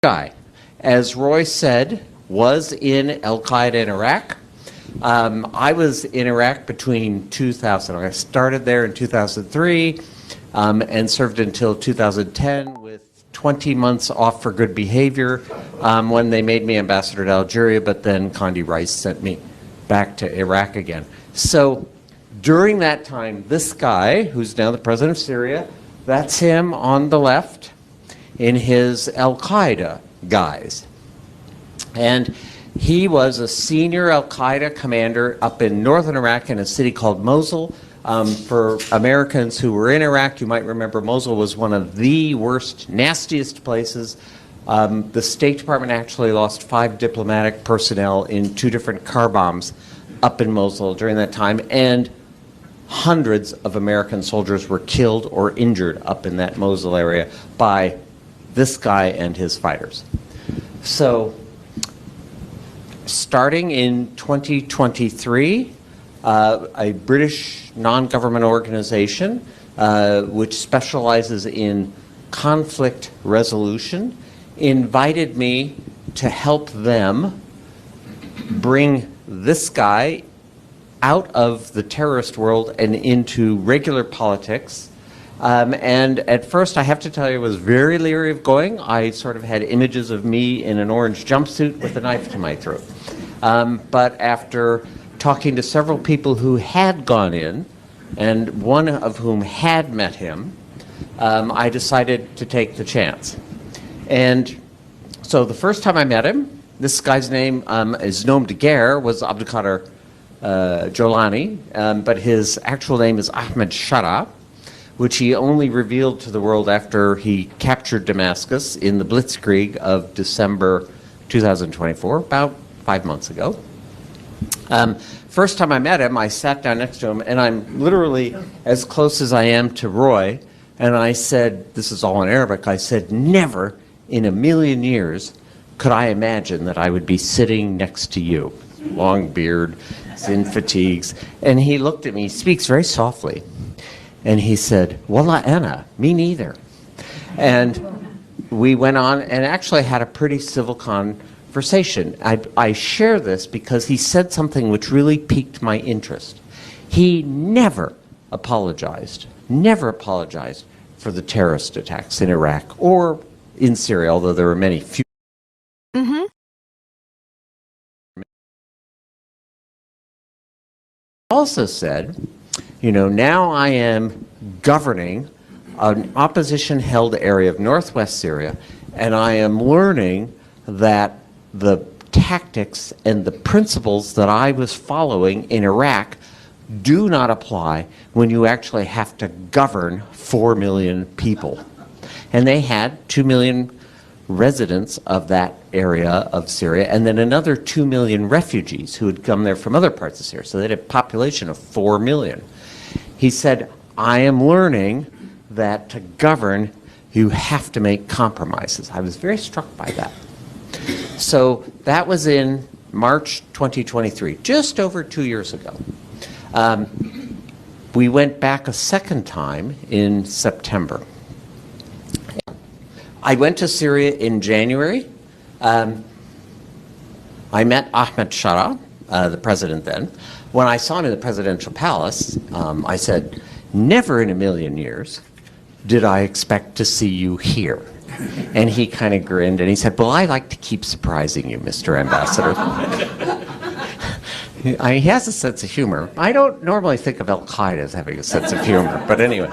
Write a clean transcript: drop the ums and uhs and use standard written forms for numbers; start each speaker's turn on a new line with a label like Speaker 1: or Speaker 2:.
Speaker 1: Guy, as Roy said, was in al-Qaeda in Iraq. I was in Iraq between 2000. I started there in 2003 and served until 2010 with 20 months off for good behavior when they made me ambassador to Algeria, but then Condi Rice sent me back to Iraq again. So during that time, this guy, who's now the president of Syria, that's him on the left in his al-Qaeda guise. And he was a senior al-Qaeda commander up in northern Iraq in a city called Mosul. For Americans who were in Iraq, you might remember Mosul was one of the worst, nastiest places. The State Department actually lost 5 diplomatic personnel in 2 different car bombs up in Mosul during that time, and hundreds of American soldiers were killed or injured up in that Mosul area by this guy and his fighters. So starting in 2023, a British non-government organization which specializes in conflict resolution invited me to help them bring this guy out of the terrorist world and into regular politics. And at first, I have to tell you, I was very leery of going. I sort of had images of me in an orange jumpsuit with a knife to my throat. But after talking to several people who had gone in, and one of whom had met him, I decided to take the chance. And so the first time I met him, this guy's name, his nom de guerre was Abdulkader Jolani, but his actual name is Ahmed Shara, which he only revealed to the world after he captured Damascus in the Blitzkrieg of December 2024, about 5 months ago. First time I met him, I sat down next to him, and I'm literally as close as I am to Roy, and I said, this is all in Arabic, I said, never in a million years could I imagine that I would be sitting next to you. Long beard, in fatigues. And he looked at me, he speaks very softly, and he said, Wallah ana, me neither. And we went on and actually had a pretty civil conversation. I share this because he said something which really piqued my interest. He never apologized for the terrorist attacks in Iraq or in Syria, although there were many. Also said, you know, now I am governing an opposition-held area of northwest Syria, and I am learning that the tactics and the principles that I was following in Iraq do not apply when you actually have to govern 4 million people. And they had 2 million residents of that area of Syria, and then another 2 million refugees who had come there from other parts of Syria. So they had a population of 4 million. He said, I am learning that to govern, you have to make compromises. I was very struck by that. So that was in March 2023, just over 2 years ago. We went back a second time in September. I went to Syria in January. I met Ahmed Shara, the president then. When I saw him in the presidential palace, I said, never in a million years did I expect to see you here. And he kind of grinned and he said, well, I like to keep surprising you, Mr. Ambassador. He has a sense of humor. I don't normally think of al-Qaeda as having a sense of humor, but anyway.